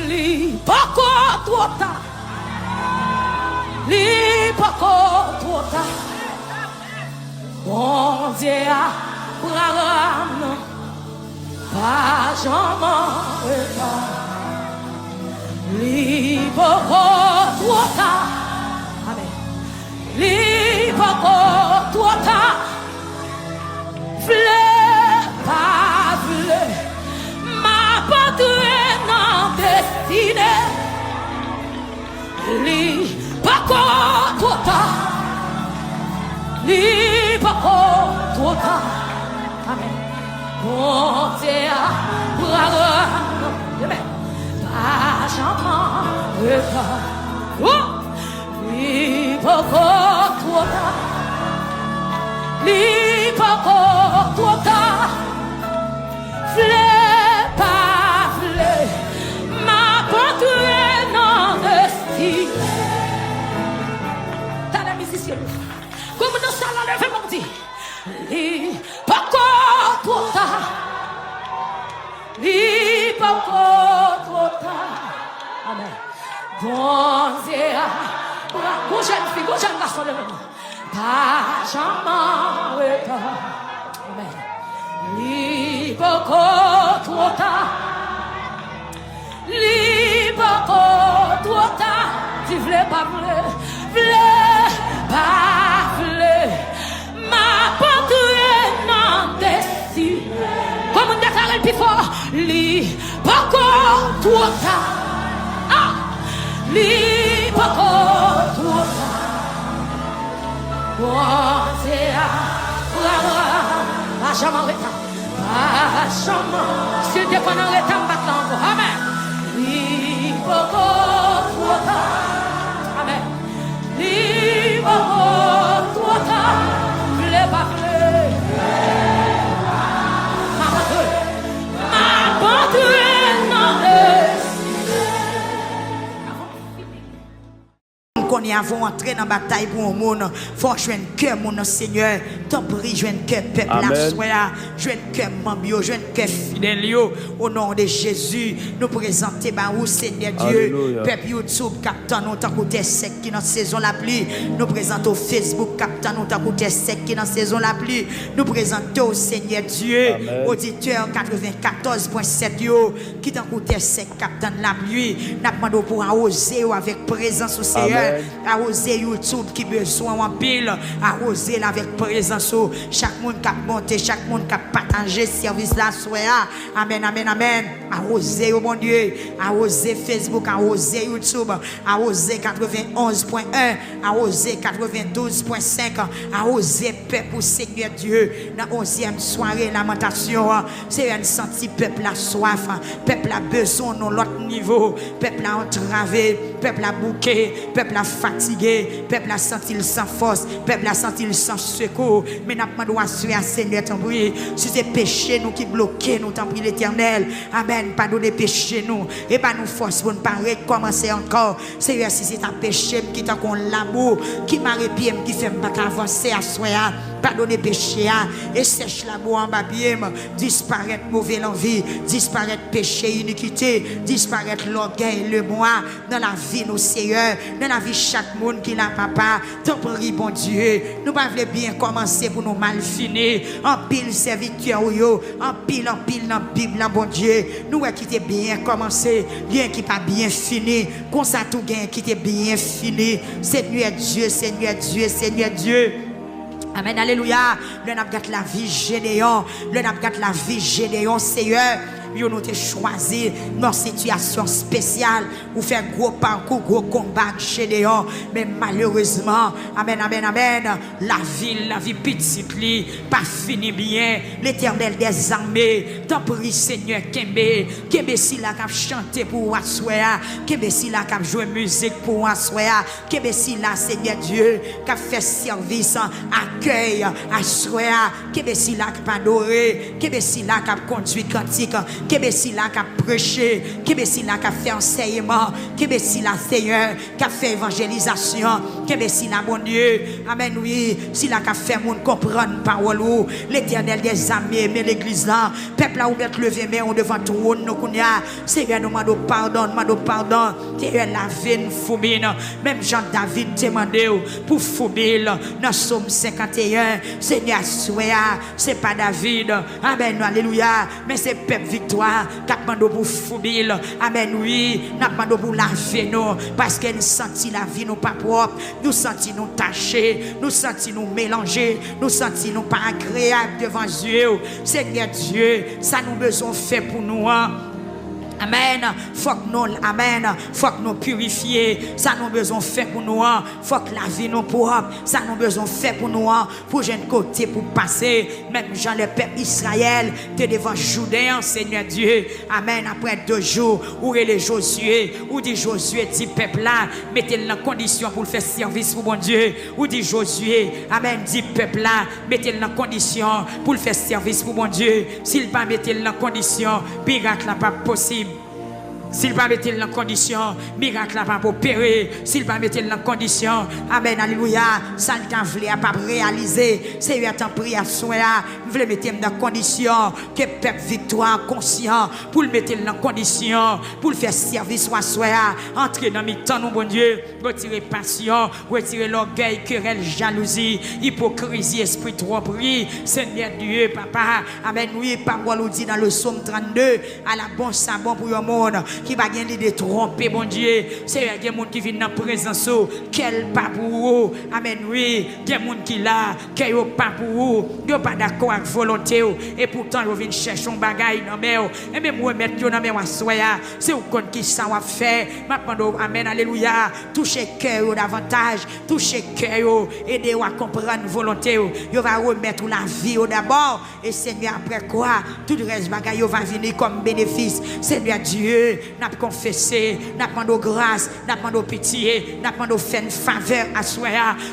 Li poko tuota. Li poko tuota. Bon Dieu a praram pas jamais. Li poko tuota. Amen. Li poko tuota. Vle pas vle. Ma patrie non destinée. Li poko tuota. Li poko tuota. Amen. Bon Dieu a praram. Pas jamais. Li poko tuota. Li poko tuota. Vle pas vle. Ma patrie non destinée. T'as la musicienne. Comme nous sommes à lever mon dit. Li poko tuota. Li poko tuota. Amen. Bon Dieu. Bon jeune fille, bon jeune garçon. Pas jamais. Amen. Li poko tuota. Li poko tuota. Tu vle pas vle. Vle pas vle. Ma patrie non destinée. Comme on déclare le plus fort. Li poko tuota. Ah. Li poko tuota. Bon Dieu pas jamais arrêté. Pas jamais. Si Dieu pendant le temps battant. Amen. Li poko tuota. Amen. Li poko tuota. Vle pas vle. Ma patrie non qu'on y avons entré dans la bataille pour le monde. Faut jouer un cœur, mon Seigneur. T'en prie, jouer un cœur, peuple, la soya. Jouer un cœur, mambio, jouer un cœur fidèle. Au nom de Jésus, nous présentons, bah, Seigneur Dieu. Peuple YouTube, captant, nous t'en côté sec qui dans la saison la pluie. Nous présentons Facebook, captant, nous t'en côté sec qui dans la saison la pluie. Nous présentons, Seigneur Dieu, auditeur 94.7 qui t'en côté sec, captant la pluie. Nous demandons pour arroser avec présence au Seigneur. Arroser YouTube qui besoin en pile. Arroser avec présence. Chaque monde qui a monté, chaque monde qui a partagé service là. Amen, amen, amen. Arroser au bon Dieu. Arroser Facebook, arroser YouTube. Arroser 91.1. Arroser 92.5. Arroser peuple au Seigneur Dieu. Dans 11e soirée, lamentation. C'est un senti peuple a soif. Peuple a besoin dans l'autre niveau. Peuple a entravé. Peuple a bouqué. Peuple a fatigué, peuple a senti sans force, peuple a senti sans secours. Mais n'a pas droit à Seigneur, t'en prie. Si c'est péché nous qui bloquons, nous t'en prie l'Éternel. Amen. Pardonnez péché nous. Et pas nous force pour ne pas recommencer encore. Seigneur, si c'est un péché qui t'a qu'on l'amour, qui m'a répié, qui fait pas avancer à soi. Pardonnez péché et sèche l'amour en bas bien. Disparaître mauvaise envie, disparaître péché, iniquité, disparaître l'orgueil, le moi dans la vie, nos Seigneur. Dans la vie chaque monde qui l'a papa, t'en prie bon Dieu, nous pas voulons bien commencer pour nous mal finir, en pile serviteur en pile dans la Bible, bon Dieu, nous qui t'es bien commencé, bien qui pas bien fini, comme ça tout gain qui t'es bien fini, Seigneur Dieu, Seigneur Dieu, Seigneur Dieu. Amen, alléluia. Le n'a la vie Gédéon, le n'a la vie Gédéon, Seigneur. Nous avons choisi dans une situation spéciale pour faire gros parcours, gros combat chez Léon. Mais malheureusement, amen, amen, amen, la vie petite, pas fini bien. L'Éternel des armées, t'en prie Seigneur, Kembe si la cap chanter pour Assoya, Kembe si la cap jouer musique pour Assoya, Kembe si la Seigneur Dieu, cap fait service, accueil, Assoya, Kembe si la cap adorer, Kembe si la cap conduit cantique. Kebe si la qui a prêché, Kebe si la qui a fait enseignement, Kebe si la Seigneur qui a fait évangélisation, Kebe si la mon Dieu, amen oui, si la qui a fait moun comprendre parole ou, l'Éternel des armées, mais l'église là, peuple là ou mettre levé mais on devant trône nous kounya, Seigneur nous mando pardon, Seigneur la veine foumine, même Jean David demandé pour foumine dans Somme 51, Seigneur soya, c'est pas David, amen alléluia, mais c'est peuple victoire qui a demandé pour foumine, amen oui, n'a demandé pour laver nous parce qu'elle sentit la vie nous pas propre, nous sentit nous tachés, nous sentit nous mélangés, nous sentit nous pas agréables devant Dieu. Seigneur Dieu, ça nous besoin fait pour nous. Amen. Faut que nous, amen. Faut que nous purifier. Ça nous besoin fait pour nous. Faut que la vie nous propre. Ça nous besoin fait pour nous. Pour jeune côté pour passer. Même Jean le peuple Israël te devant Jourdain, Seigneur Dieu. Amen. Après 2 jours, où est les Josué? Où dit Josué dit peuple là, mettez-le dans condition pour faire service pour bon Dieu. Où dit Josué? Amen. Dit peuple là, mettez-le dans condition pour faire service pour bon Dieu. S'il pas mettez-le dans condition, miracle n'est pas possible. S'il va mettre dans condition, miracle n'a pas opéré. S'il va mettre dans condition, amen, alléluia, ça ne t'en voulait pas réaliser. C'est un prière à soi, vous voulez mettre dans condition, que peuple victoire conscient, pour le mettre dans condition, pour le faire service à soi, entrer dans mes temps, bon Dieu, retirer passion, retirer l'orgueil, querelle, jalousie, hypocrisie, esprit trop pris, Seigneur Dieu, papa, amen, oui, parole nous dit dans le psaume 32, à la bonne sabon pour le monde. Qui va gagner de tromper, bon Dieu. C'est il y a des gens qui viennent dans la présence, quel pas pour vous. Amen, oui. Il y a des gens qui là, qui n'ont pas pour vous. Ils ne sont pas d'accord avec volonté. Et pourtant, ils viennent chercher un bagage dans mer. Et même vous mettre dans mer, c'est vous qui ça va faire. Maintenant, amen, alléluia. Touchez cœur davantage. Touchez cœur. Aidez-vous à comprendre la volonté. Vous va remettre la vie d'abord. Et Seigneur, après quoi, tout le reste bagage va venir comme bénéfice. Seigneur Dieu, n'a confessé, n'a demandé grâce, n'a demandé pitié, n'a demandé faire une faveur à soi.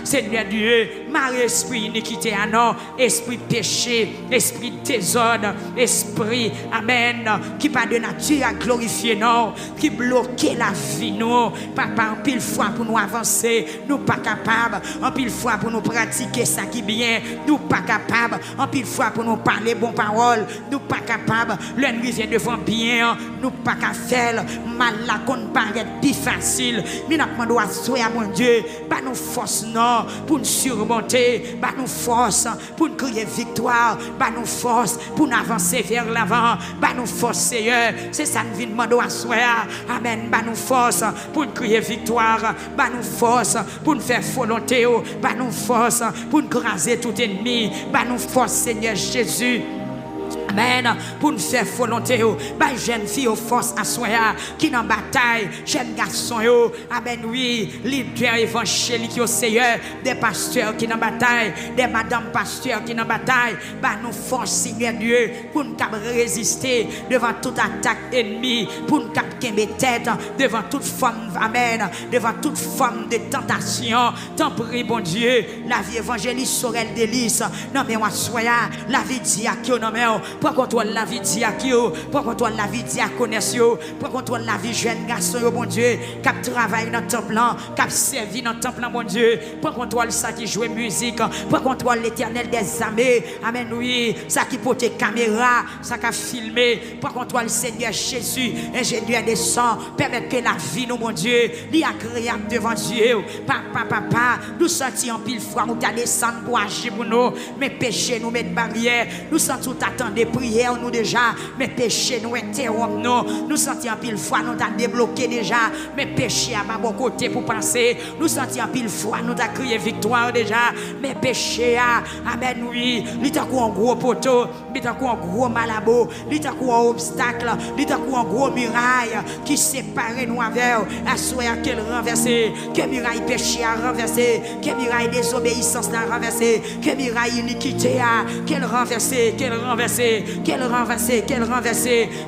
Seigneur Dieu, marie esprit iniquité à non, esprit péché, esprit désordre, esprit, amen, qui pas de nature à glorifier non, qui bloque la vie nous, papa, en pile fois pour nous avancer, nous pas capables, en pile fois pour nous pratiquer ça qui bien, nous pas capables, en pile fois pour nous parler bonnes paroles, nous pas capables, l'ennemi vient devant bien, nous pas capables faire mal la qu'on paraît plus facile mais nous demandons à soi mon Dieu pas nous force non pour nous surmonter pas nous force pour nous crier victoire pas nous force pour nous avancer vers l'avant pas nous force Seigneur c'est ça nous demandons à soi amen pas nous force pour nous crier victoire pas nous force pour nous faire volonté pas nous force pour nous craser tout ennemi pas nous force Seigneur Jésus. Amen. Pour nous faire volonté, bah jeune fille aux forces à soi qui dans bataille, jeune garçon amen oui, leader évangélique au Seigneur, des pasteurs qui dans bataille, des madame pasteurs qui dans bataille, bah nous force Seigneur Dieu pour nous résister devant toute attaque ennemie, pour nous capter tête devant toute forme amen, devant toute forme de tentation. Tant prie bon Dieu, la vie évangéliste Sorel Délice, non mais moi soya, la vie diacre non mais pour contrôle la vie diacre, pour contrôle la vie diaconesse, pour contrôle la vie jeune garçon, bon Dieu, qui travaille dans le temple, qui servi dans le temple, bon Dieu, pour contrôle ça qui joue musique, pour contrôle l'Éternel des armées, amen oui, ça qui porte caméra, ça qui a filmé, pour contrôle Seigneur Jésus, ingénieur des sangs, permettre que la vie, nous, mon Dieu, l'y agréable devant Dieu, papa, nous sentions en pile fois, nous t'as descendu pour agir pour nous, mais péché nous mettre barrière, nous sentons attendre prières nous déjà, mais péché nous interrompre nous sentions pile fois nous t'a débloqué déjà, mais péché à bon côté pour penser, nous sentions pile fois nous t'a crié victoire déjà, mais péché amen oui, il t'a un gros poteau, il t'a un gros malabo, il t'a un obstacle, il t'a un gros muraille qui sépare nous avec à souhait qu'elle renverser, que muraille péché a renversé, que muraille désobéissance a renversé, que muraille iniquité a qu'elle renverser, qu'elle renversé,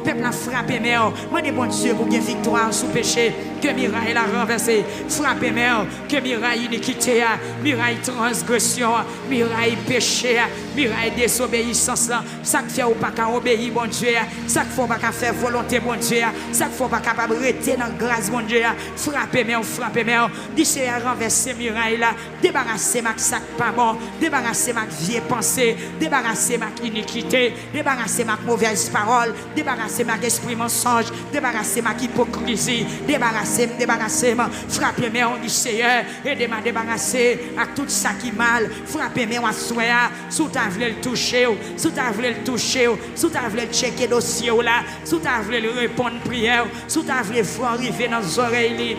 peuple a frappé mère, moi des bon Dieu pour bien victoire sous péché, que miraille a renversé, frappé mère, que miraille iniquité, miraille transgression, miraille péché, muraille désobéissance là, ça qui fait ou pas qu'à obéir bon Dieu, ça qui faut pas qu'à faire volonté bon Dieu, ça qui faut pas capable rester dans grâce bon Dieu, frapper mais dis Seigneur renverser muraille là, débarrasser ma sac pas bon, débarrasser ma vieille pensée, débarrasser ma iniquité, débarrasser ma mauvaise parole, débarrasser ma esprit mensonge, débarrasser ma hypocrisie, débarrasser, frapper mais on dit Seigneur, aidez-moi débarrasser à tout ça qui mal, frapper mais on soya, sous ta voulu le toucher, sous ta voulu le toucher, sous ta voulu checker dossier là, sous ta voulu répondre prière, sous ta voulu voir arriver dans les oreilles.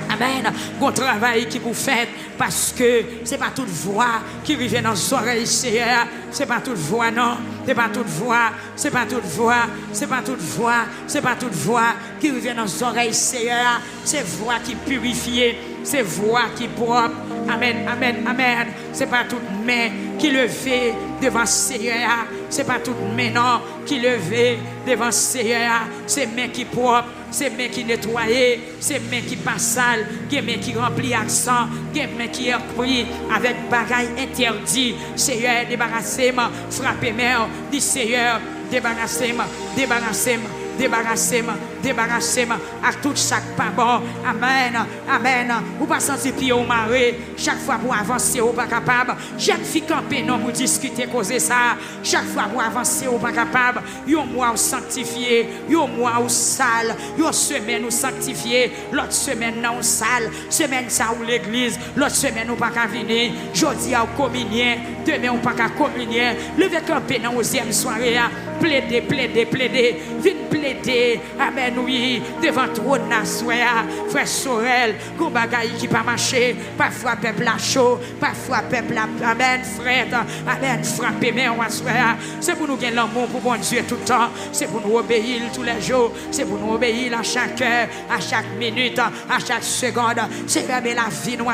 Amen. Bon travail qui vous faites parce que c'est pas toute voix qui arrive dans les oreilles, Seigneur. C'est pas toute voix, non. C'est pas toute voix. C'est pas toute voix. C'est pas toute voix. C'est pas toute voix qui arrive dans les oreilles, Seigneur. C'est voix qui purifie. C'est voix qui propre. Amen, amen, amen. C'est pas toute main qui levée devant Seigneur. C'est pas toute main, non, qui levée devant Seigneur. C'est main qui propre. C'est main qui nettoyé, c'est main qui pas sale, c'est main qui remplit accent, c'est main qui est pris avec bagaille interdit. Seigneur, débarrassez-moi, frappez-moi, dis Seigneur, débarrassez-moi, débarrassez-moi, débarrassez-moi, débarrassez-moi à tout chaque pas bon. Amen, amen. Ou pas sentir pied au marais, chaque fois pour avancer, ou pas capable. Chaque fille campée, non, pour discuter, causer ça. Chaque fois pour avancer, ou pas capable. Yon mois ou sanctifié, yon mois ou sale, yon semaine ou sanctifié, l'autre semaine non sale, semaine ça ou l'église, l'autre semaine ou pas qu'à venir, jeudi à communier, demain ou pas qu'à communier, lever campé dans 11e soirée, plaider, plaider, plaider, vite plaider, amen. Oui, devant trop de frère Sorel, qu'on bagaille qui pas marché, parfois peuple a chaud, parfois peuple a amen, frère, amen, frappez, mais on va se faire. C'est pour nous gagner l'amour pour bon Dieu tout le temps, c'est pour nous obéir tous les jours, c'est pour nous obéir à chaque heure, à chaque minute, à chaque seconde. C'est vraiment la vie, nous,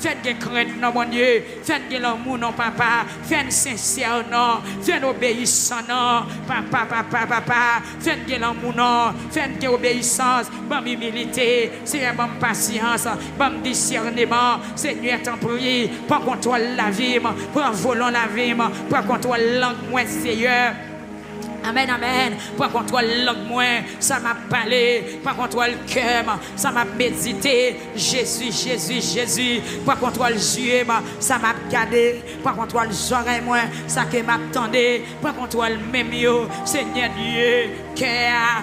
faites des craintes, non, mon Dieu, faites de l'amour, non, papa, faites sincère, non, faites obéissant, non, papa, faites de l'amour, non. Faites obéissance, bonne humilité, c'est bonne patience, bon discernement, Seigneur, t'en prie, prends contrôle la vie, prends volant la vie, prends contrôle langue moins, Seigneur. Amen, amen. Prends contrôle langue moins, ça m'a parlé. Prends contrôle cœur, ça m'a médité. Jésus, Jésus, Jésus. Prends contrôle yeux, ça m'a gardé. Prends contrôle oreilles moins, ça que m'a tendé. Prends contrôle même yo, Seigneur Dieu. Cœur,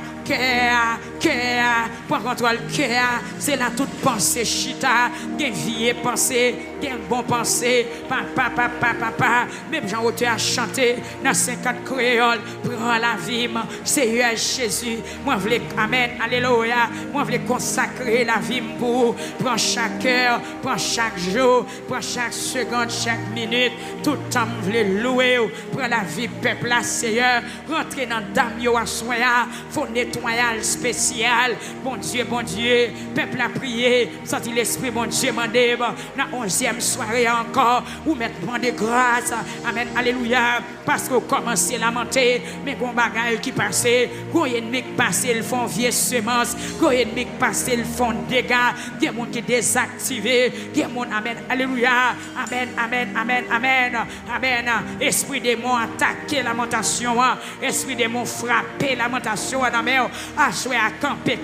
prends contrôle cœur, c'est là toute pensée chita, des vieilles pensées, des bonnes pensées, papa, même Jean Auteur a chanté dans 50 créoles, prends la vie, Seigneur Jésus, moi je voulais, amen, alléluia, moi je voulais consacrer la vie pour, prends chaque heure, prends chaque jour, prends chaque seconde, chaque minute, tout le temps je voulais louer, prends la vie peuple là, Seigneur, rentrer dans dame yo à soya, faut nettoyage spécial, bon Dieu, peuple a prié, sorti l'esprit, bon Dieu, mandé, dans 11e soirée encore, ou mettre de grâce, amen, alléluia, parce que commencez à lamenter, mais qu'on bagaille qui passait, qu'on ennemi qui passait, ils font vieille semence, qu'on ennemi qui passait, ils font dégâts, des gens qui désactivés, des gens, amen, alléluia, amen, esprit démon attaquer lamentation, esprit démon frapper lamentation, amen, achouer à camper,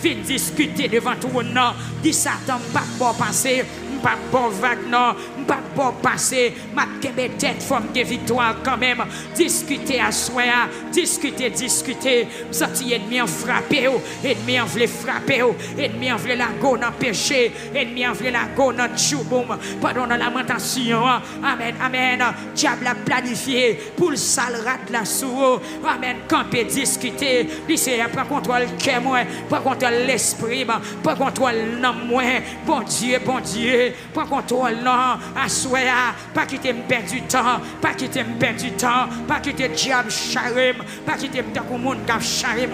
vite discuter devant tout le monde, dit Satan, pas bon passer, pas bon vague, non, pas bon passer, ma kebe tête, forme de victoire quand même, discuter à soi, discuter, sorti ennemi en frappé, ennemi en voulait frapper, ennemi en voulait la go dans péché, ennemi en voulait la go dans chouboum, pardon dans lamentation, amen, diable a planifié pour le sale rat la sous, amen, camper, discuter, lycée, prends contrôle cœur moi, prends contrôle l'esprit, prends contrôle l'âme moi, bon Dieu, prends contrôle non, à soi, pas quitter me perdre du temps, pas quitter me perdre du temps, pas quitter diable charem, pas quitter me dans le monde qui charem.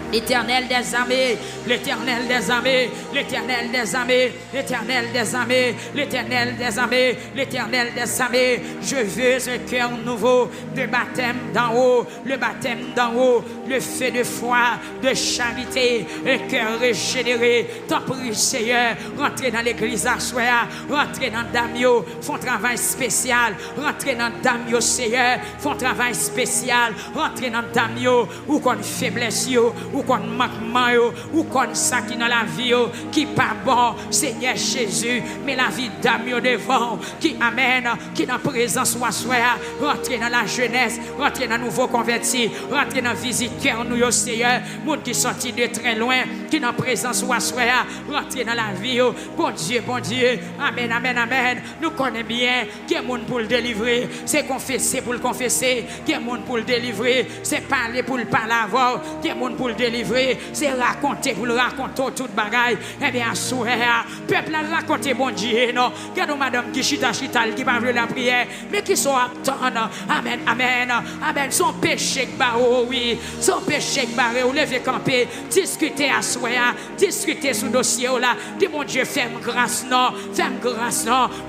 L'Éternel des armées, l'Éternel des armées, l'Éternel des armées, l'Éternel des armées, l'Éternel des armées, l'Éternel des armées. Je veux un cœur nouveau, de baptême d'en haut, le baptême d'en haut, le feu de foi, de charité, un cœur régénéré. T'en prie, Seigneur, rentrez dans l'église à soir, rentrez dans Damio, font travail spécial, rentrez dans Damio, Seigneur, font travail spécial, rentrez dans Damio, ou qu'on faiblesse, ou qu'on manquement, ou qu'on ça qui dans la vie, qui pas bon, Seigneur Jésus, mais la vie Damio devant, qui amène, qui dans présence ou à soir, rentrez dans la jeunesse, rentrez dans nouveau converti, rentrez dans visite cœur nous, Seigneur, monde qui sorti de très loin, qui dans présence ou à soir, rentrez dans la vie, bon Dieu, amen, amen, amen, nous connaissons bien, qui est monde pour le délivrer, c'est confesser pour le confesser, qui est monde pour le délivrer, c'est parler pour le parler avant, qui est monde pour le délivrer, c'est raconter pour le raconter toute bagaille, eh bien, soir, peuple a raconté bon Dieu, non, regardez madame qui chita, qui va la prière, mais qui sont attendants, amen, amen, amen, son péché barreau, oui, son péché barreau, lever camper, discuter à soi, discuter sur dossier là, dis mon Dieu, fais-moi grâce, non,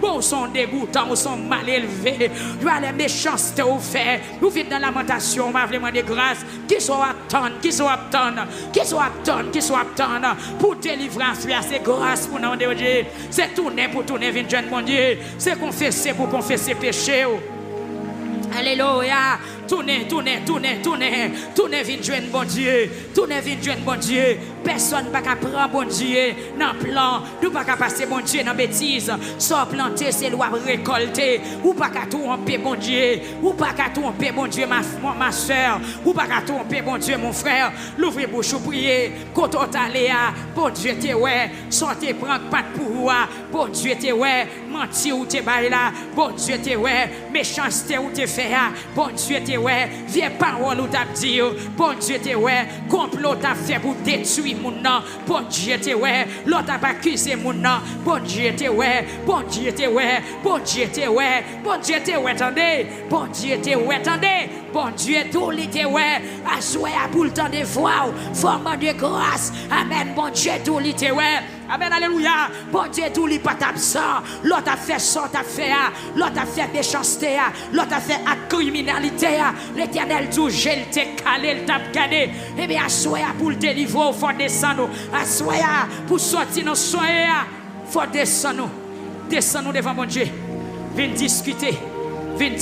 bon, son dégoûtant, son mal élevé, vois les méchancetés au fait, vous vivez dans la lamentation, m'a vraiment de grâce, qui sont attendants, pour délivrer à soi, c'est grâce pour nous, Dieu, c'est tourner pour tourner, venir mon Dieu, c'est confesser pour confesser péché. Alléluia. Tournez, vite joindre bon Dieu. Personne ne va prendre bon Dieu dans le plan. Nous ne pouvons pas passer bon Dieu dans la bêtise. Sans planter, c'est loi récolter. Ou pas qu'à tromper bon Dieu. Ou pas qu'à tromper bon Dieu, ma soeur. Ou pas qu'à tromper bon Dieu, mon frère. L'ouvrez bouche ou prier. Quand on t'allait, bon Dieu t'es ouais. Sortez, prendre pas de pouvoir. Bon Dieu t'es ouais. Mentir ou t'es bail là. Bon Dieu t'es ouais. Méchanceté ou t'es fait. Bon Dieu t'es ouais, vieux parole ou t'a dit, bon Dieu t'es ouais, complot t'a fait pour détruire mon nom, bon Dieu t'es ouais, l'autre t'a pas accusé mon nom, bon Dieu t'es ouais, bon Dieu t'es ouais, attendez, bon Dieu t'es ouais, attendez, bon Dieu tout l'était ouais, assoyez pour le temps de voir, forme de grâce, amen, bon Dieu tout l'était ouais. Amen, alléluia. Bon Dieu, tout n'est pas absent. L'autre a fait ça, t'as fait, l'autre a fait méchanceté, l'autre a fait acte criminalité. L'Éternel tout gel, t'es calé, le t'a gagné. Eh bien, assoyez pour le délivrer, il faut descendre. Assoyez pour sortir nos soins. Il faut descendre. Descendre devant mon Dieu. Viens discuter. Viens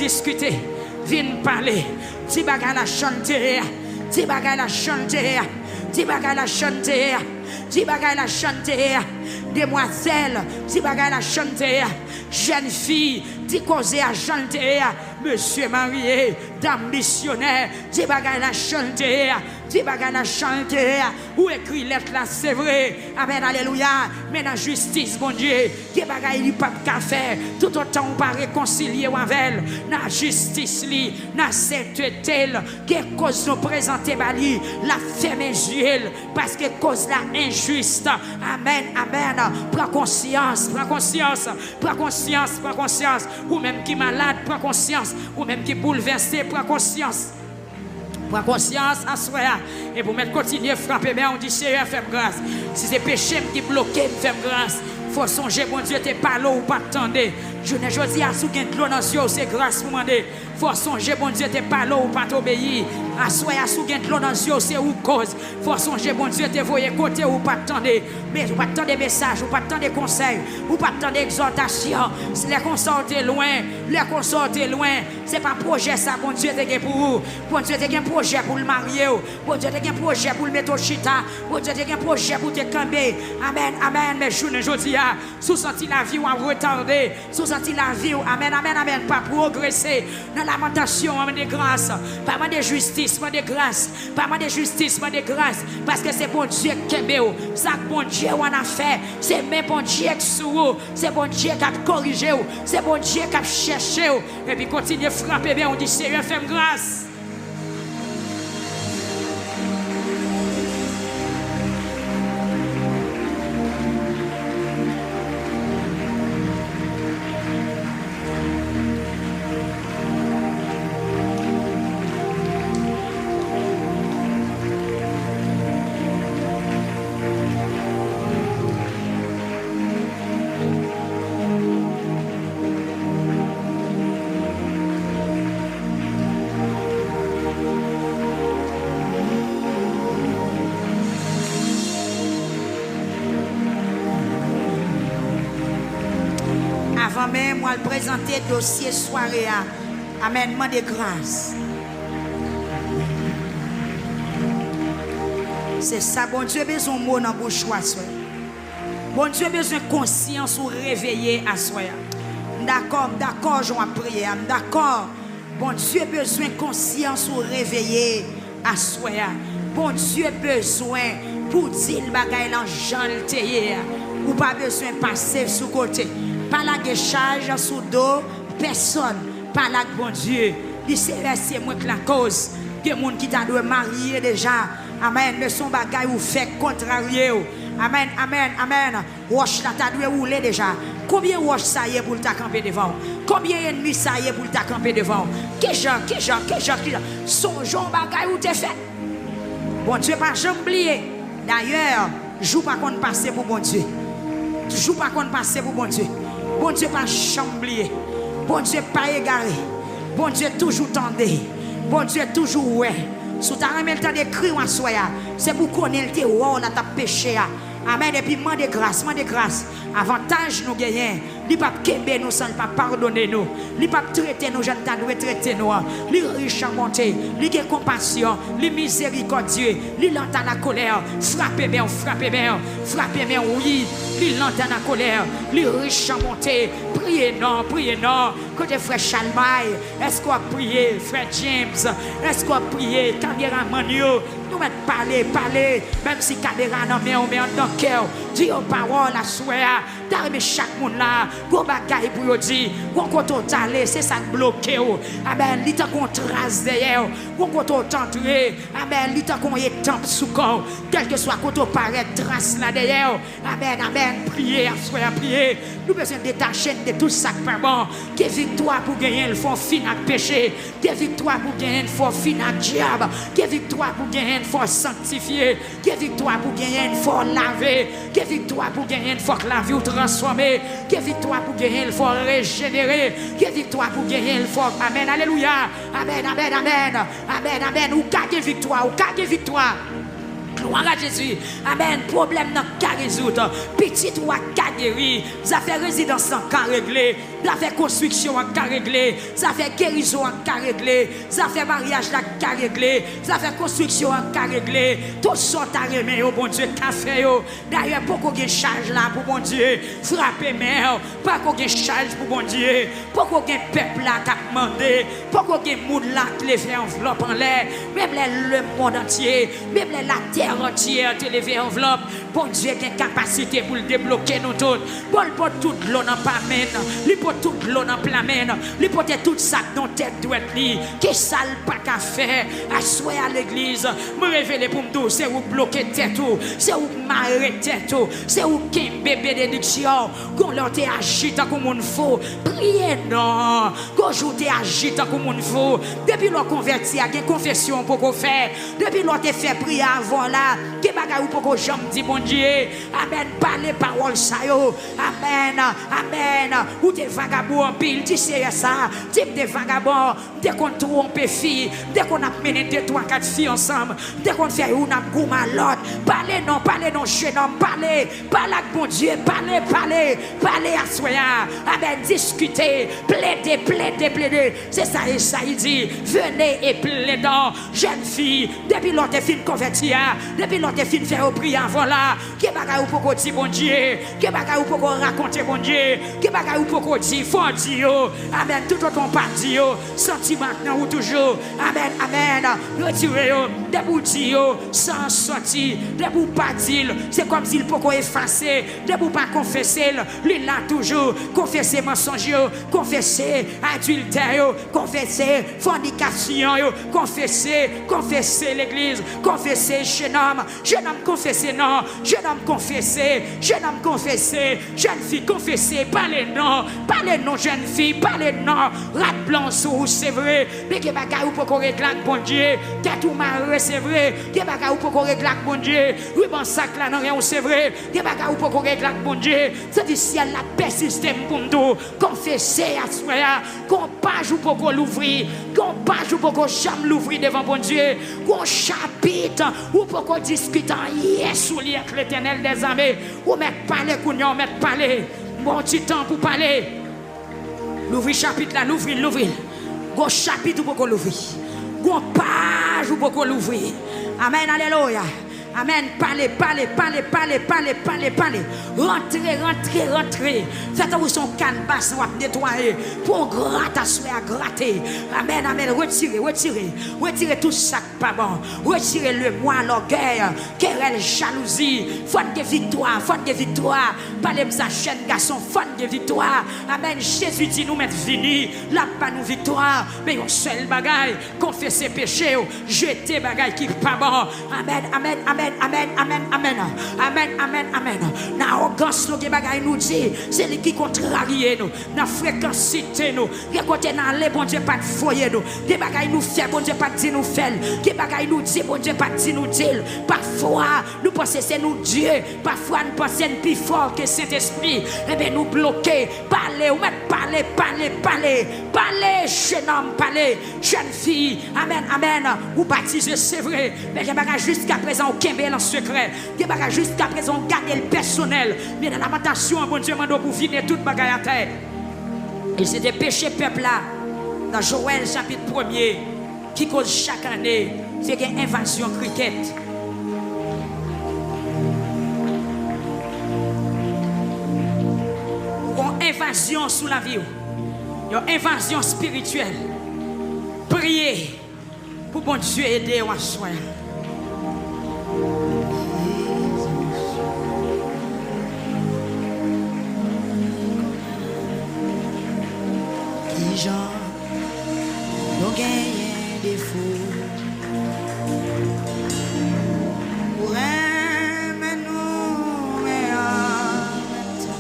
parler. Ti bagay la chanter. Demoiselle, ti bagay la chanter. Jeune fille, ti cause à chanter. Monsieur marié, dame missionnaire, ti bagay la chanter. Où écrit lettre là, c'est vrai. Amen, alléluia. Mais dans justice, bon Dieu, qui bagay li pas qu'à faire. Tout autant on pas réconcilier avec la justice li, la sainteté, qui cause nous présenter bali, la ferme injuste, parce que cause la injuste. Amen, amen. Prends conscience. Ou même qui malade, prends conscience. Ou même qui bouleversé, prends conscience. Prends conscience à soi. Et pour mettre continuer à frapper, mais on dit Seigneur, fais grâce. Si c'est péché qui bloque, fais grâce. Faut songer, bon Dieu, t'es pas là ou pas attendre. Je ne dis à ce qu'il y a dans les yeux, c'est grâce pour demander. Faut songer, bon Dieu, t'es pas là ou pas t'obéir. À soi, à ce qu'il y a dans les yeux, c'est où cause. Faut songer, bon Dieu, t'es voyé côté ou pas attendre. Mais ou pas attendre des messages, ou pas attendre des conseils, ou pas attendre des exhortations. Les consorter loin, c'est pas projet ça, bon Dieu, t'es pour vous. Bon Dieu, t'es un projet pour le marier. Bon Dieu, t'es un projet pour le mettre au chita. Bon Dieu, t'es un projet pour te camber. Amen, amen. Mais je ne dis pas, sous senti la vie ou à retarder, sous senti la vie ou amen, pas progresser. Dans la lamentation, amen de grâce, pas mal de justice, pas de grâce, parce que c'est bon Dieu qui aime, ça bon Dieu on a fait, c'est même bon Dieu qui sous, c'est bon Dieu qui a corrigé, c'est bon Dieu qui a cherché, et puis continue à frapper bien, on dit Seigneur, fais grâce. main, moi le présenter dossier soirée. Amen, demandez grâce. C'est ça, bon Dieu besoin de mot dans bouche à soi. Bon Dieu besoin de conscience ou réveiller à soi. D'accord, je vais prier. D'accord. Bon Dieu besoin de conscience ou réveiller à soi. Bon Dieu besoin pour dire le bagay dans Jean le théier. Ou pas besoin de passer sous côté. Pas la charge sous dos, personne. Pas la bon Dieu. C'est moi que la cause. Que les gens qui t'a dû marier déjà. Amen. Le son bagay ou fait contrarier. Amen, amen, amen. Roche là t'a dû rouler déjà. Combien roche ça y est pour t'a camper devant? Combien ennemis ça y est pour t'a camper devant? Quel genre. Son genre bagay ou t'es fait. Bon Dieu pas jamais oublié. D'ailleurs, joue pas qu'on passer pour bon Dieu. Joue pas qu'on passer pour bon Dieu. Bon Dieu pas jamais oublié. Bon Dieu pas égaré. Bon Dieu toujours tendé. Bon Dieu toujours ouais. Sous ta ramène le temps d'écrire en soi, c'est pour connaître tes rôles à ta péché. Amen. Et puis, demande grâce. Avantage nous gagnons. Il pas kembe nous sans pas pardonner nous. Il pas traiter nous, j'en doit traiter nous. Il riche en bonté, il a compassion, il miséricordieux, il entend la colère. Frappez bien, oui. Il entend la colère, il riche en bonté. Priez non. Côté frère Chalmaille, est-ce qu'on a prié, frère James? Est-ce qu'on a prié, caméraman yo? Nous mettons parler, même si caméra non mais on met dans le cœur. Dis aux paroles à souhait. D'arriver chaque monde là, go bagaille pour dire, on compte aller, c'est ça bloqué. Amen, li ta qu'on trace derrière, on compte entrer. Amen, li ta qu'on est temp sous corps, quel que soit quand on paraît trace là derrière. Amen, priez, priez. Nous besoin détacher de tout ça pas bon. Que victoire pour gagner, il faut finir avec péché. Que victoire pour gagner, il faut finir avec diable. Que victoire pour gagner, il faut sanctifier. Que victoire pour gagner, il faut laver. Que victoire pour gagner, il faut que la vie transformer. Que victoire pour gagner, il faut régénérer. Que victoire pour gagner, il faut. Amen, alléluia. Amen. Ou gagne victoire. Gloire à Jésus. Amen. Problème n'a qu'à résoudre. Petit ou à qu'à guérir. Ça fait résidence en qu'à régler. Ça fait construction en qu'à régler. Ça fait guérison en qu'à régler. Ça fait mariage en qu'à régler. Ça fait construction en qu'à régler. Tout ça à remettre au bon Dieu qu'a fait. D'ailleurs, pourquoi il y a charge là pour bon Dieu? Frapper mère. Pourquoi il y a charge pour bon Dieu? Pourquoi il y a peuple là qui a demandé? Pourquoi il y a monde là qui les fait enveloppe en l'air? Même le monde entier. Même la terre entière te lever enveloppe. Bon Dieu a une capacité pour le débloquer nous tous. Bon, pour toute l'eau dans pas mène. Lui pour toute l'eau dans plein mène. Lui pour toute ça dans tête doit être li. Qui ça le pas qu'à faire? Assoyer à l'église. Me révéler pour me dire c'est où bloquer tête ou. C'est où marrer tête ou. C'est où qu'un bébé bénédiction. Qu'on leur te agite comme on faut. Priez non. Qu'on joue te agite comme on faut. Depuis l'on converti à une confession pour qu'on fait. Depuis l'on te fait prier avant là. Qui bagay ou poko jam di bon Dieu. Amen. Parlez parole ça yo. Amen. Ou des vagabonds en pile. Tu sais ça. Type des vagabonds. Dès qu'on trompe fille. Dès qu'on a mené 2, 3, 4 filles ensemble. Dès qu'on fait une goum à l'autre. Parlez non, jeune homme. Parlez avec bon Dieu. Parlez à soya. Amen. Discutez. Plaidez. C'est ça et ça il dit. Venez et plaidons. Jeune fille. Depuis l'autre film converti. Depuis l'autre fin faire prière voilà. Qui bagaille ou poko dire bon Dieu. Qui bagaille ou poko raconter bon Dieu. Qui bagaille ou poko dire faut dire. Amen. Tout autant pas dire. Senti maintenant ou toujours. Amen. Retirez debout dire sans sortir. Debout pas dire. C'est comme s'il poko effacer. Debout pas confesser. Lui là toujours. Confesser mensonge. Confesser adultère. Confesser fornication. Confesser l'église. Confesser jeune homme confesser non, jeune fille confesser, parlez non, jeune fille, parlez non, rat blanc sous, c'est vrai, mais que bagay ou pour qu'on règle bon Dieu, tête ou marre, c'est vrai, que bagay ou pour qu'on règle bon Dieu, oui bon sac là non rien, c'est vrai, que bagay ou pour qu'on règle bon Dieu, c'est du ciel la persiste pour nous, confesser à soi, qu'on page ou pour qu'on l'ouvrir, qu'on page ou pour qu'on jamais l'ouvrir devant bon Dieu, qu'on chapitre ou pour qu'on discute yes ou avec l'éternel des armées ou mettre parler qu'on mettre parler bon petit temps pour parler L'ouvrir chapitre là, l'ouvrir. Gros chapitre pour qu'on l'ouvrir. Gros page pour qu'on l'ouvrir. Amen, alléluia. Amen. Parlez. Rentrez. Faites-vous son canvas, on va nettoyer. Pour gratter. Amen. Retirez tout ça pas bon. Retirez le moi, l'orgueil, querelle, jalousie. Faute de victoire. Parlez de sa chaîne, garçon. Faute de victoire. Amen. Jésus dit nous mettre fini. Là, pas nous victoire. Mais un seul bagaille. Confesser péché. Jeter bagaille qui pas bon. Amen. L'arrogance nous bagaille nous dit, c'est lui qui contrarie nous. La fréquencité nous. Récolter dans les bon Dieu pas de foyer nous. Des bagaille nous fait bon Dieu pas dit nous faire. Des bagaille nous dit bon Dieu pas dit nous dire. Parfois nous pensons c'est nous Dieu. Parfois nous pensons plus fort que Saint-Esprit. Eh bien nous bloquer. Parlez, jeune homme, parlez, jeune fille. Amen. Vous baptisez, c'est vrai. Mais des bagaille jusqu'à présent aucun en secret. Des bagages jusqu'à présent garder le personnel. Mais dans l'amentation, bon Dieu m'a pour finir toute bagaille à terre. Et c'est des péchés peuple là. Dans Joël chapitre 1er, qui cause chaque année, c'est une invasion cricket. Une invasion sous la vie. Une invasion spirituelle. Priez pour bon Dieu aider à soi. Qui j'en nous gagne des fous pour aimer nous mais en même temps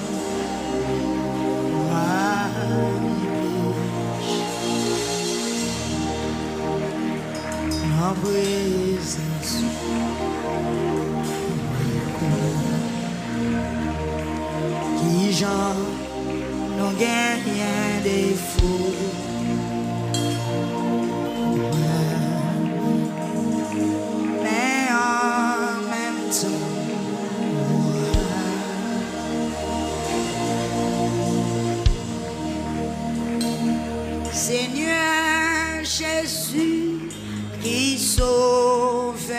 en présence qui j'en nous gagne des fous. Mais en même temps, Seigneur Jésus qui sauve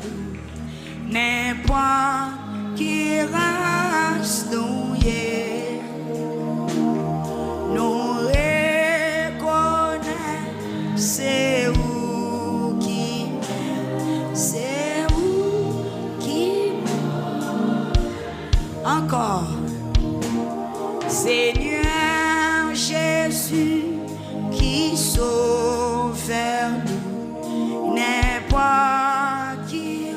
nous, n'importe qui race nous. Encore, Seigneur Jésus qui sauve nous, n'importe qui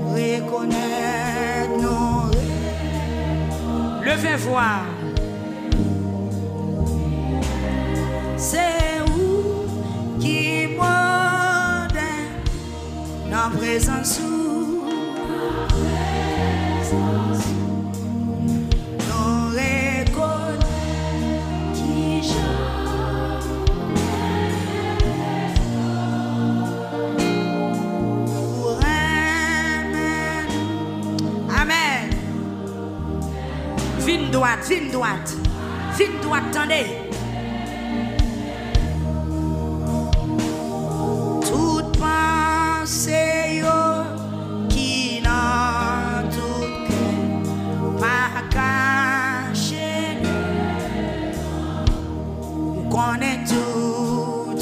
reconnaître nos rêves. Levez voir. C'est où qui moderne dans présence. Vine droite, attendez. Toute pensée qui n'a tout cœur pas caché. On connaît tout.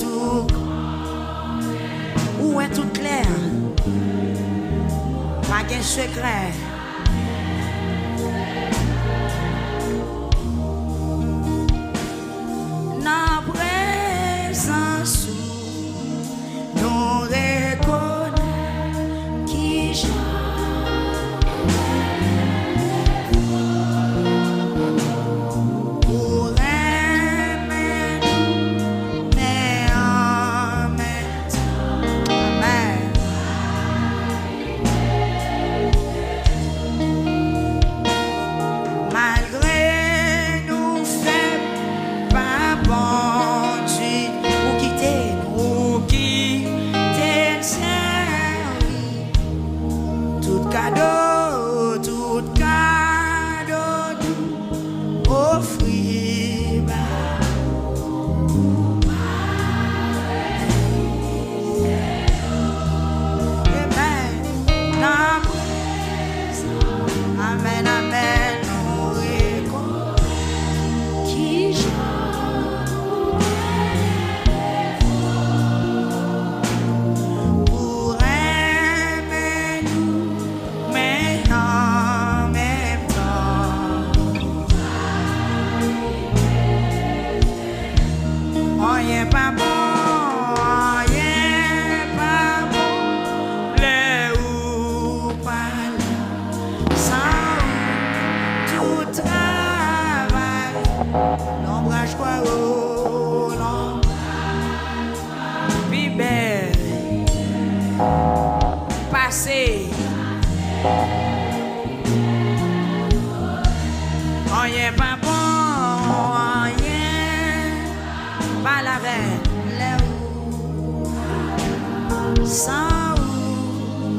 Où est tout clair? Pas de secret. cassé. Rien pas bon, rien pas la veine. Sans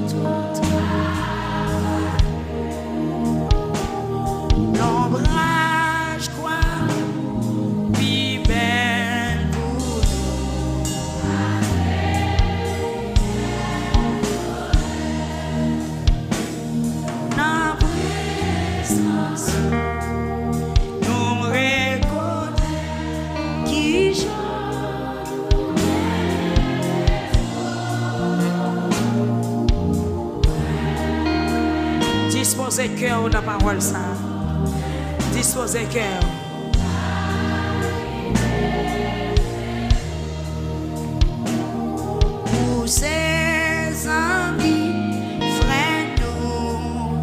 tout l'ombrage quoi puis belle pour la présence nous reconnaît qui je disposez cœur dans la parole ça. Disposez cœur. Pour ses amis, frères nous,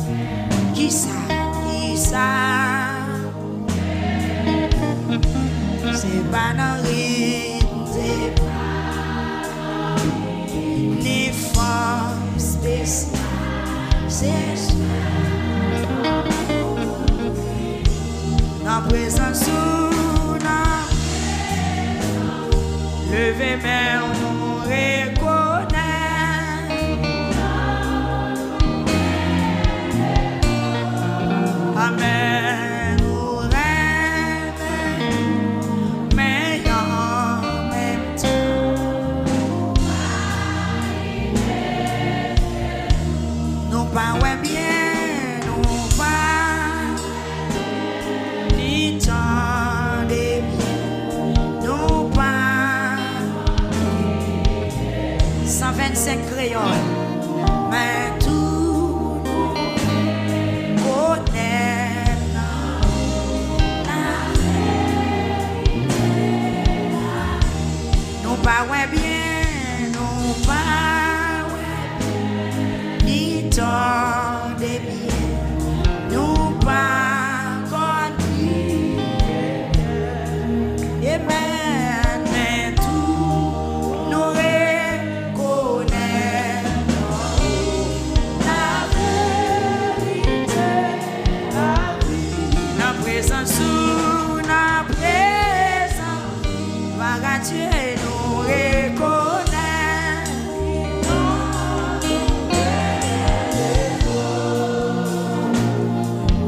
qui ça, c'est pas dans rythme, c'est pas ni forme spéciale, c'est sûr. En présence levez main, nous reconnaît. Amen, nous rêve, mais en même temps, nous pas ouais bien, nous pas ni tant de bien, nous pas 125 crayons, mais tout nous connaît la vérité. Nous pas ouais bien, nous pas ouais ni tant de bien, nous pas connu. Amen, mais tout nous reconnaît la vérité, la présence sous la présence, par Dieu nous reconnaît.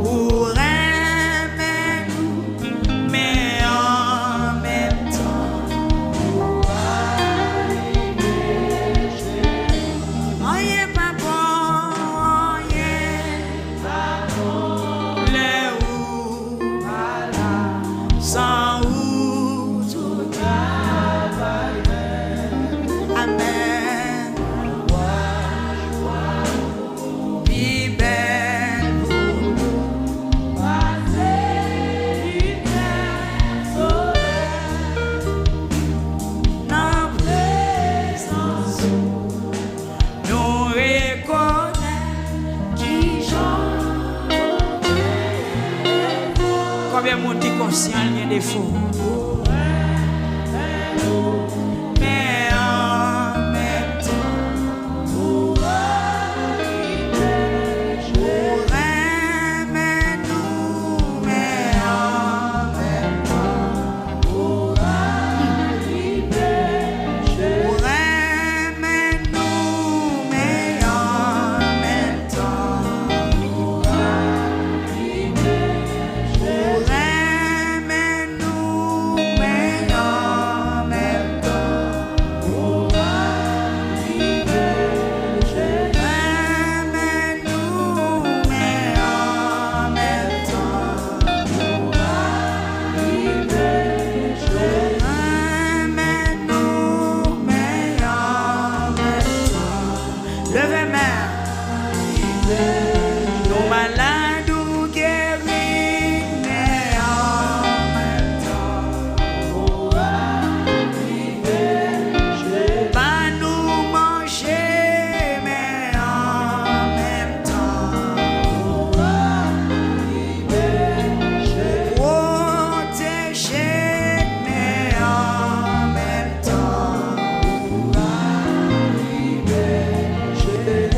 Pour aimer nous, mais en même temps, rien pas bon, rien les où, sans où tout amen. Puis belle pour la présence nous reconnaît qui j'en. Combien de monde dit conscient il y a des faux? Mais en même temps, pour aimer nous, mais en même temps, pour aimer nous, mais en même temps, pour aimer nous, mais en même temps.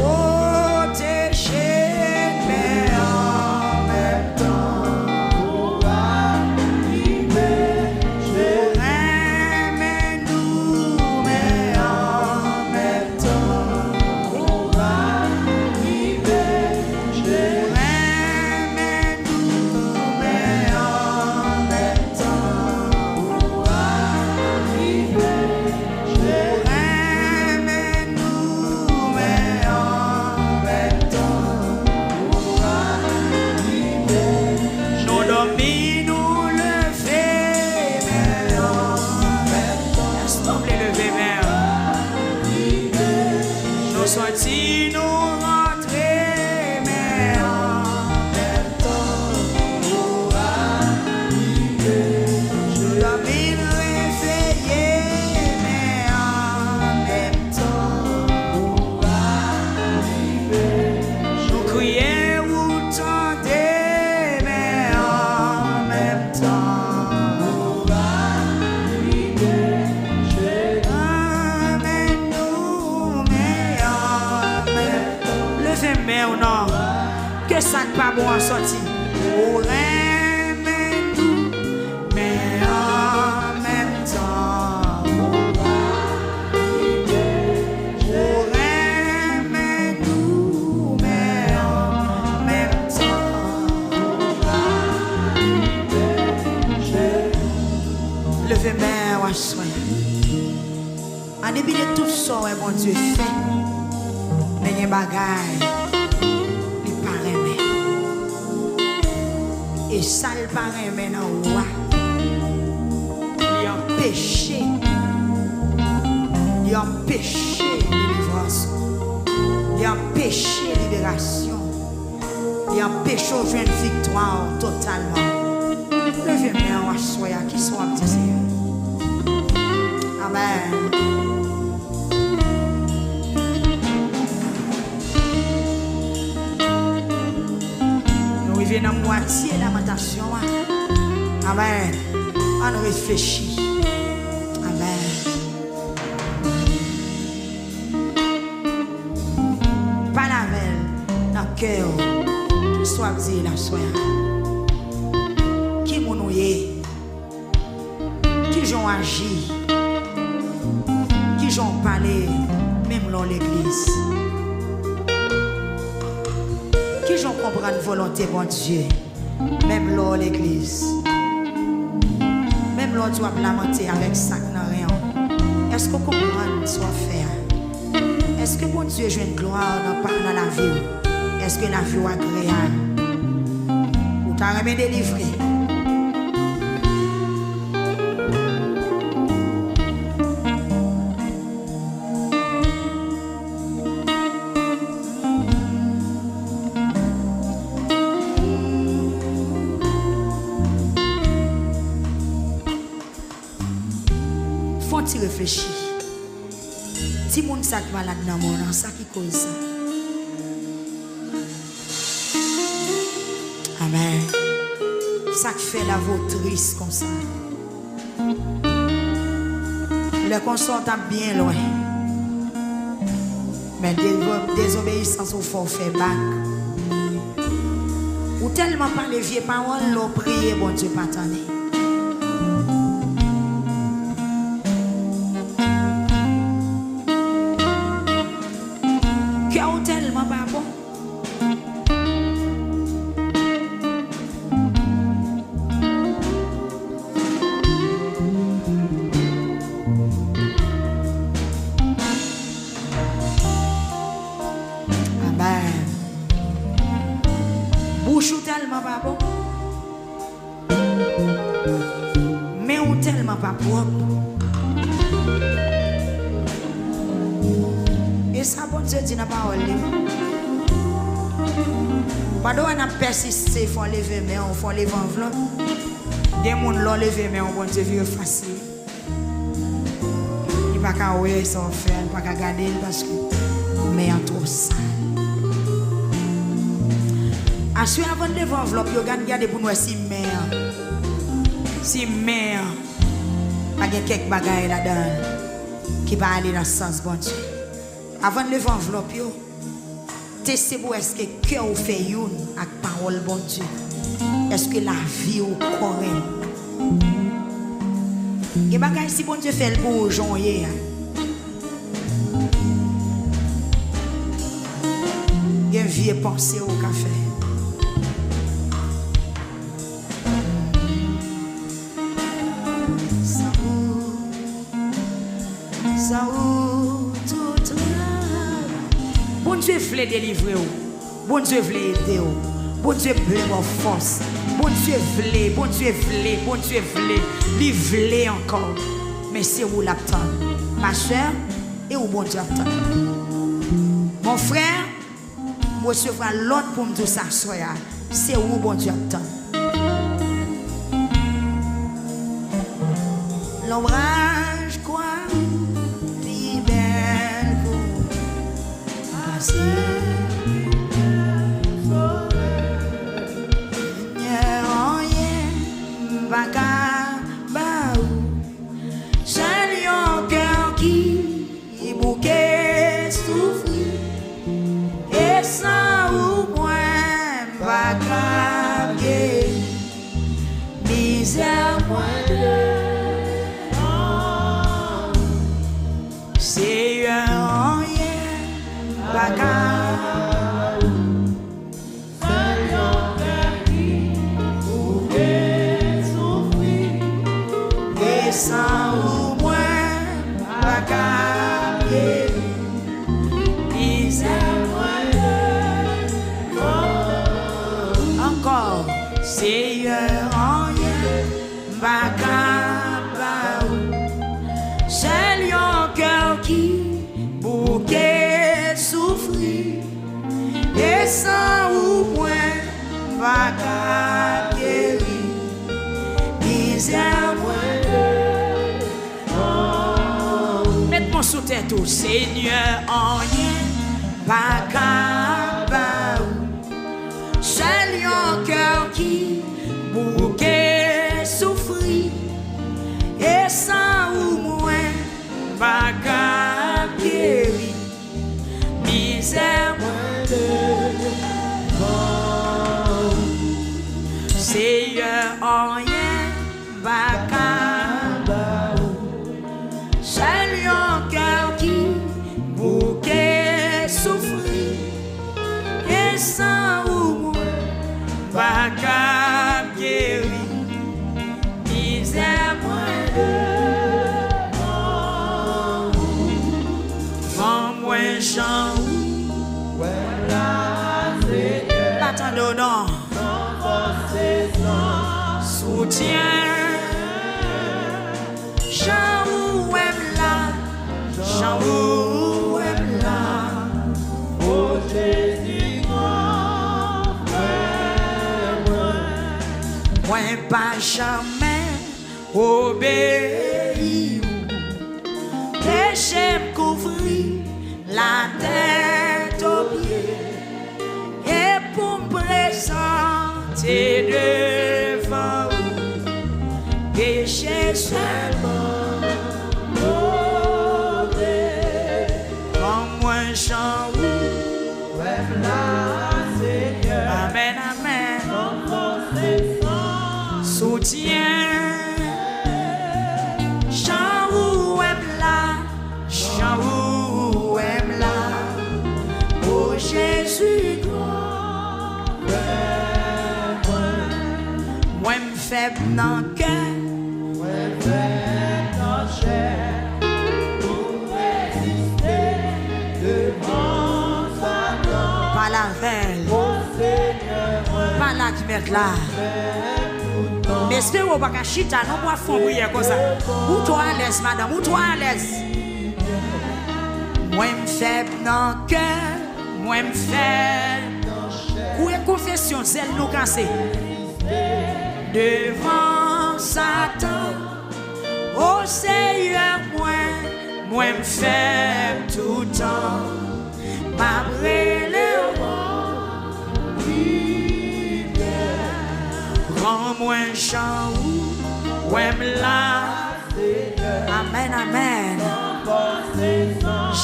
Oh Nous sortis, nous rentrer, mais en même temps, nous arriver. Dormir réveillé, mais en même temps, nous arriver. Nous crier ou tenter, mais en même temps, nous arriver. Amène-nous, mais en même temps. Levez main ou non? Que ça n'est pas bon en sortie. Oh, ramène-nous, mais en même temps, nous arriver. Oh, ramène-nous, mais en même temps, nous arriver. Levez main ou assoyez. En début de tout ça, mon Dieu fait, mais il y a des bagailles, il paraît. Et ça, il paraît maintenant, il empêche délivrance, il empêche libération, il empêche une victoire totalement. Levez main ou assoyez qui soit petit Seigneur. Amen. Nous dans la moitié de lamentation. Amen. On réfléchit. Amen. Pas la veille dans le cœur. Soit dit la soirée. Qui nous est? Qui ont agi? Qui ont parlé? Même dans l'église. Qui ont compris la volonté de Dieu, même dans l'église. Même là, tu vas lamenter avec ça qui n'a rien. Est-ce que vous comprenez ce qu'on fait? Est-ce que mon Dieu joue une gloire dans la vie? Est-ce que la vie est agréable? Ou t'as remis délivré? Faut-il réfléchir? Si mon sac malade dans mon nom, ça qui cause ça. Amen. Ça qui fait la vautrice comme ça. Le consort est bien loin. Mais désobéissance au forfait bac. Ou tellement par les vieilles paroles, l'on prie, bon Dieu, pas t'en est. Tellement pas bon. Amen. Bouche ou tellement pas bon. Mais ou tellement pas propre. Et ça, bon Dieu dit dans la parole. Pendant qu'on a persisté, il faut lever mais il faut lever enveloppe. Des gens qui ont levé mais on bon Dieu vieux facile. Il n'y a pas qu'à ouer sans faire, il n'y a pas qu'à garder parce que mais en trop sale. Ensuite, avant de lever enveloppe, il faut garder pour nous si mère, pas de quelques bagailles là-dedans qui va aller dans le sens bon Dieu. Avant de lever enveloppe, testez vous est-ce que le cœur fait une avec parole bon Dieu. Est-ce que la vie est correcte? Et bagaille si bon Dieu fait le beau journée. Il y a une vieille pensée au café. Ça ou tout là. Bon Dieu voulait délivrer vous. Bon Dieu voulait aider vous. Bon Dieu voulait vos forces. Bon Dieu voulait, bon Dieu voulait, bon Dieu voulait. Il voulait encore. Mais c'est où l'attendre. Ma chère, et où bon Dieu attend. Mon frère, je recevrai l'autre pour me dire ça, soya. C'est où bon Dieu attend. L'ombrage, quoi, plus belle pour passer. Mettez-moi sous tête au Seigneur en rien, pas capable. Seul un cœur qui bouquet souffrit, et sans ou moins, pas capable guéri, misère moins de Seigneur en rien, pas capable. Seul un cœur qui bouquet souffrit, et sans ou moins, pas capable guéri, misère moins de moins chant, l'attend non. Soutien, Jean ou là, Jean ou là, oh Jésus, moi pas jamais obéi, péché me couvrir la tête aux pieds, et pour me présenter devant vous, péché seulement mauvais. Comme moi chant vous, amen, amen. Soutien, chant vous aime là, chant vous aime là, oh Jésus. Moi me faible dans le cœur, moi faible dans la chair, pour résister devant Satan. Pas la veille, pas la qui met là. Mais espérons pas qu'à chita, non moi font prier comme ça. Ou toi à l'aise, madame, ou toi à l'aise. Moi me faible dans le cœur, moi me faible. Où est confession, c'est nous casser. Devant Satan, oh Seigneur, moi me faible tout le temps, ma brûle rends-moi un chant, ouais me là, amen, amen.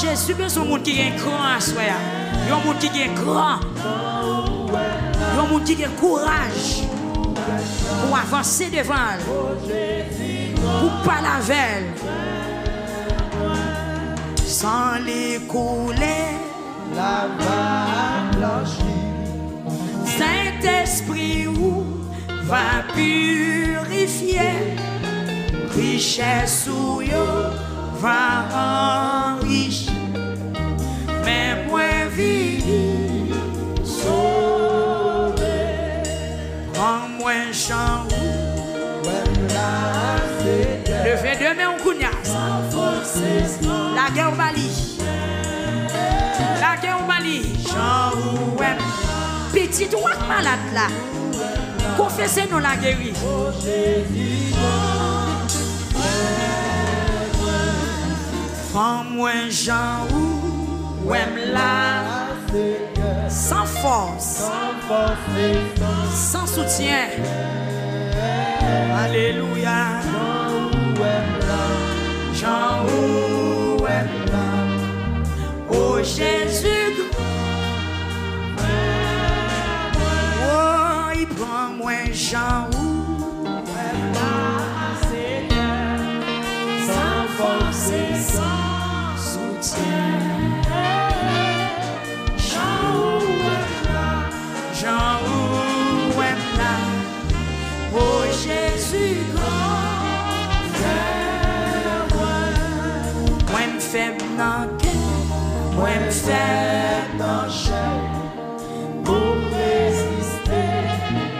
Jésus besoin de monde qui est grand à soi, il y a un monde qui est grand, il y a un monde qui a courage. Pour avancer devant elle, pour pas la veille, sans l'écouler, la va blanchir. Saint-Esprit où va purifier, richesse où yo va enrichir, mais moi vie sauver. Rends-moi un chant, levez deux mains au Kounia. La guerre au Mali, la guerre au Mali. li. Jean ou aime. Petit ou malade là. Confessez-nous la guéri. Femme ou Jean ou aime là. Sans force. Sans soutien. Alléluia. Jean ou aime là. Oh Jésus. Oh, il prend moins Jean ou aime là. Sans force et sans soutien. Jean ou aime là. Jean ou aime là. Oh Jésus. Faible dans cœur, moi faible dans chair, pour résister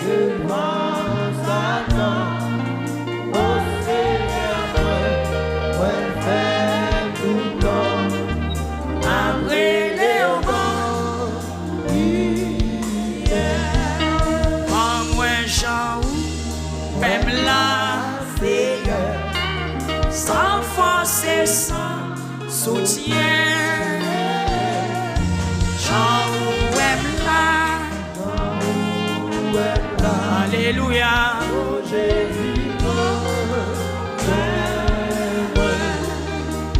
devant Satan. Oh Seigneur, moi faible tout temps, après les vents, en moi Jean ou même là, Seigneur, sans force et sans soutien. Jean ou aime là. Alléluia. Oh Jésus.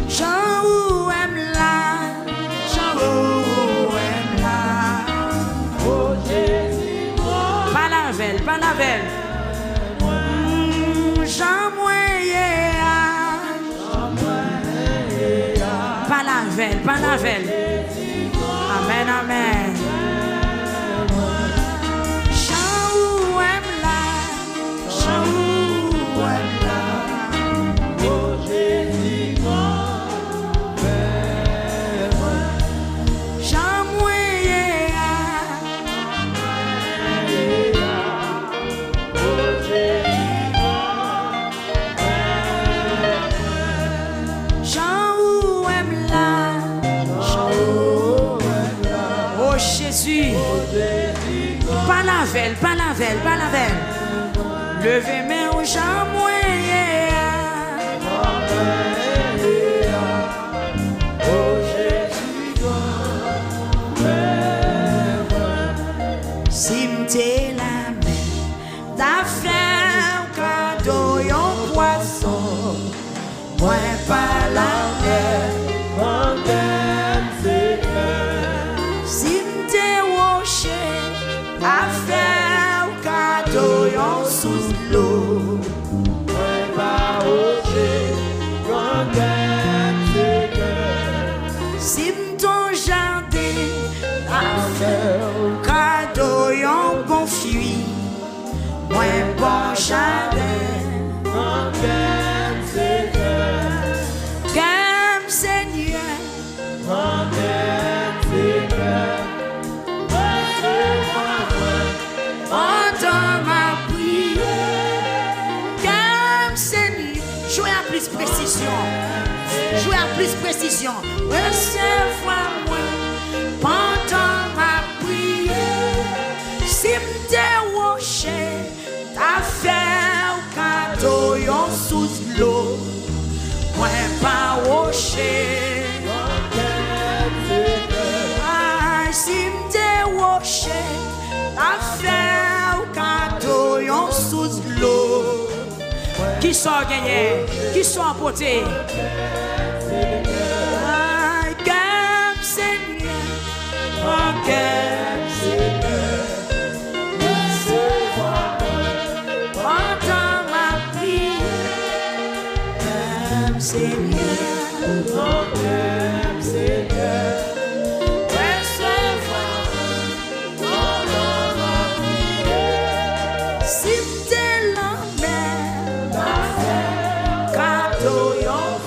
Jean ou aime là. Jean ou aime là. Oh Jésus. Pas la veille, pas la veille. Jean moyen. Pas la veille. Amen, amen. Jean ou aime là. Jean ou aime là. Oh Jésus, Jean moyen. Oh Jésus, Jean ou aime là. Jésus, pas la veille, pas la veille, pas la veille. Levez main aux gens moyens. Si m'te la main, ta frère, cadeau, yon poisson, moi pas la veille. Affaire cadeau yon sous l'eau. Ouais pas rocher, si m'ton jardin. Affaire cadeau yon bon fruit. Ouais bon jardin. Gamme Seigneur. Entends ma prière, calme Seigneur. Jouez à plus précision. Jouez à plus précision. Recevoir-moi pendant ma prière. Si m'te rocher, ta faire cadeau yon sous l'eau. Moi pas rocher. Si m'te rocher. Affaire cadeau yon sous l'eau. Qui sont gagnés? Qui sont emportés? Gamme Seigneur. Gamme Seigneur. Entends ma prière. Gamme Seigneur. Gamme Seigneur.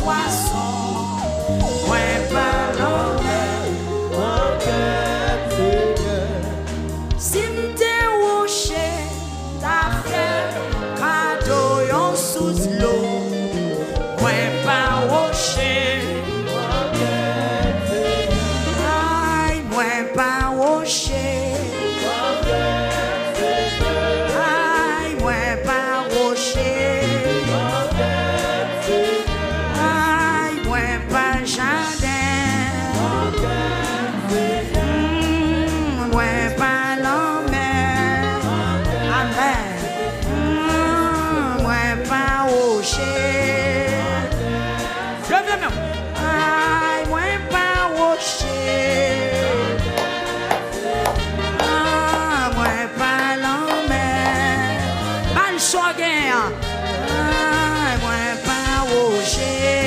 Poisson, ouais, pas l'homme, rocher. Aïe, moi pas rocher. Aïe, moi pas jardin. Moi pas l'enmer. Amen. Moi pas rocher. Levez-moi. Aïe, moi pas rocher. Moi pas l'enmer. Mal soigné. Moi pas rocher.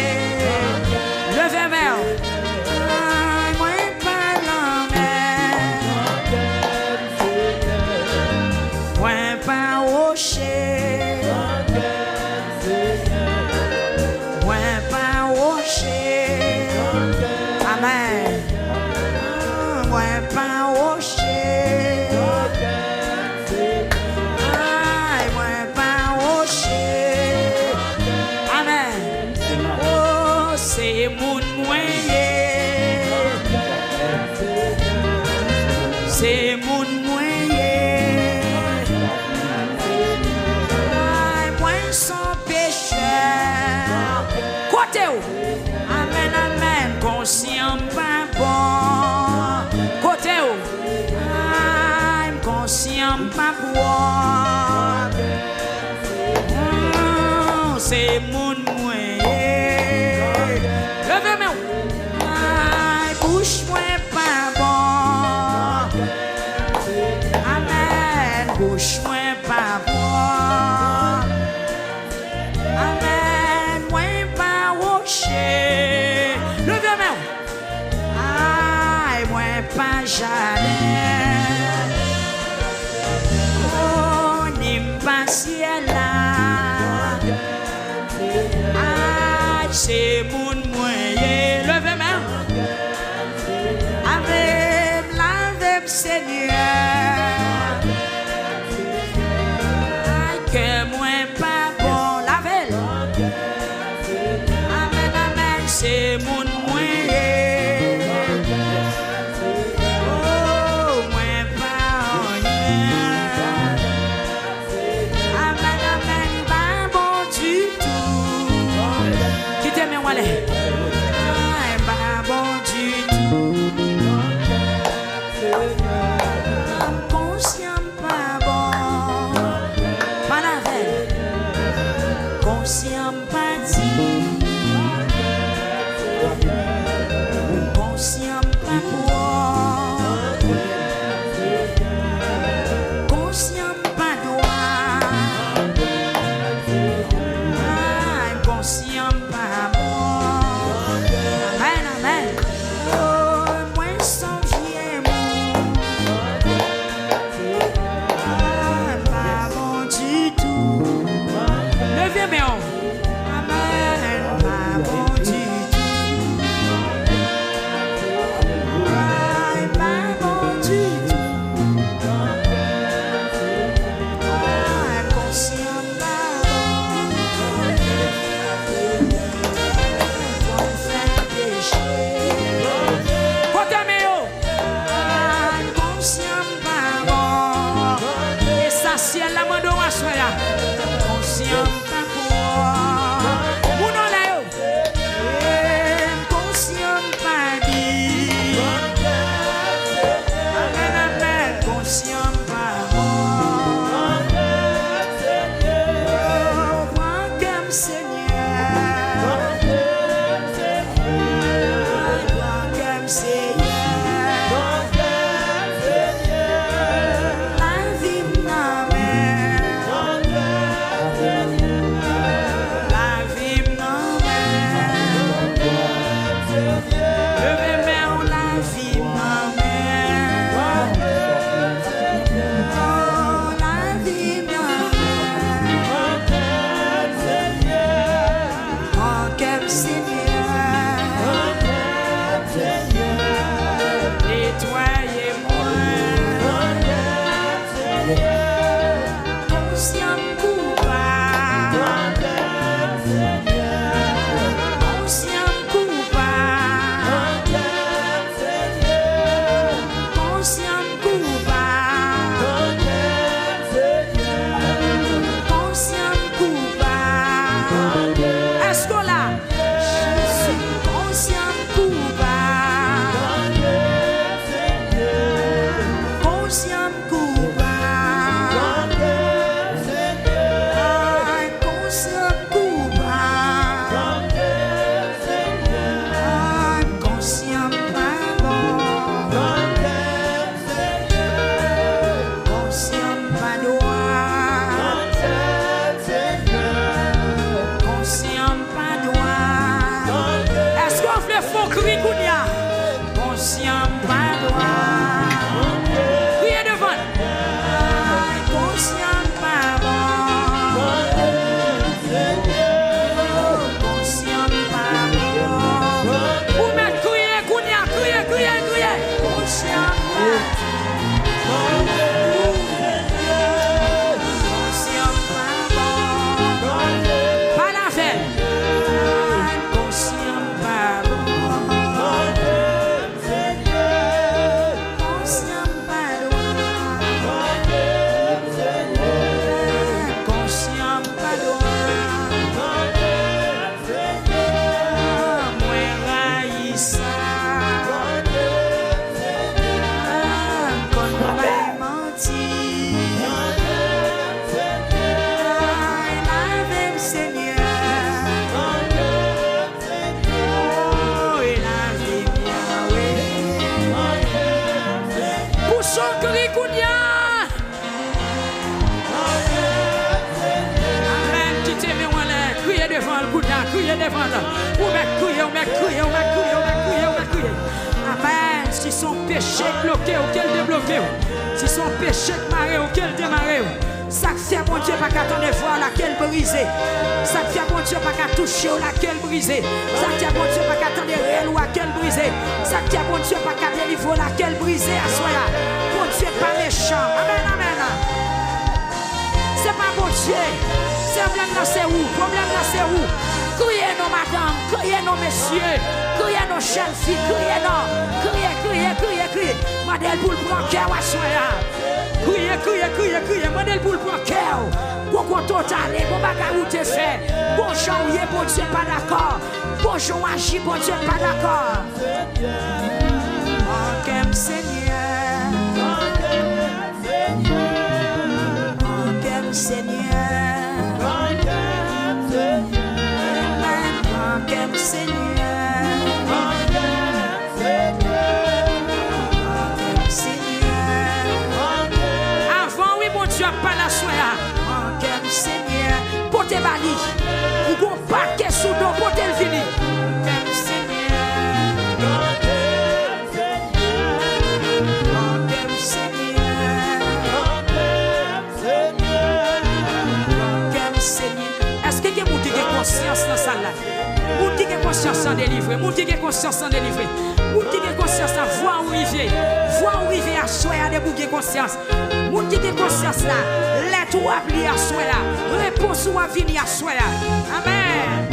Levez-moi. Moi pas l'enmer. Moi pas rocher. Moi pas rocher. Amen. Moi pas rocher. Aïe, moi pas rocher. Amen. Oh, c'est mon moyen. C'est mon moyen. Aïe, moi sans pécheur. Côté où? Amen, amen. Conscient pas bon. Côté où? Aïe, conscient pas bon. C'est mon moyen. Levez-moi. Aïe, bouche moi pas bon. Amen. Bouche moi pas bon. Amen. Moi pas rocher. Levez-moi. Aïe, moi pas jardin. Oh, ni pas ciel là. Aïe, c'est mon moyen. Levez-moi. Avec la Seigneur. Aïe, que moi pas bon. La veille. Amen, amen, c'est mon moyen. Oh, moi pas rien. Amen, amen, pas bon du tout. Quittez-moi, allez. Pas bon du tout. Conscient pas bon. Pas la veille. Conscient pas dit. Conscient pas pour. Conscient pas droit. Conscient pas bon. Amen, amen. Oh, moi sans vieux pas bon du tout. Levez-moi. Amen, pas bon du tout. Pas bon du tout. Conscient pas bon. On fait péché. Côté-moi. Conscient pas bon. Essentiel la mando à soya. Conscient pas bon. Ou non là yo. Conscient pas dit. Amen, amen. Conscient pas bon. Oh, prends comme Seigneur. Prends comme Seigneur. La vie ma mère. son cri kounia. Amen. Qui t'aime ou l'air, criez devant le kounia, criez devant le. Ou mec crier, ou mec crier, ou mec crier, ou mec crier, ou mec crier. Amen. Si son péché bloqué ou qu'elle débloqué. Si son péché maré ou qu'elle démarré. Ça fait mon Dieu pas qu'à ton effort laquelle briser. Ça fait mon Dieu pas qu'à toucher ou laquelle briser. Ça fait mon Dieu pas qu'à ton réel ou laquelle briser. Ça fait mon Dieu pas qu'à délivrer laquelle briser à soi là. Mon Dieu pas méchant. Amen, amen. C'est pas mon Dieu. C'est problème là c'est où? Problème là c'est où? Criez nos madame, criez nos messieurs, criez nos jeunes filles, criez nos, criez. Modèle pour le prendre cœur à soi là. Criez, modèle pour le prendre cœur. Pourquoi total, bon bagarre où t'es fait. Bon janvier, bon Dieu pas d'accord. Bon jour agit, bon Dieu pas d'accord. Manquez Seigneur. Manquez Seigneur. Manquez Seigneur. Tu as pas la soya. Manquez Seigneur. Portez bali. Ou bon paquet sous dos. Portez le fini. Manquez Seigneur. Manquez Seigneur. Manquez Seigneur. Est-ce que vous avez conscience dans ça là? Vous avez conscience sans délivrer. Vous avez conscience sans délivrer. Vous avez conscience à voir où il vient. Voir où il vient à soya de vous conscience. Moun qui a conscience là, l'aide ou appeler à soi là, réponse ou à venir à soi là. Amen.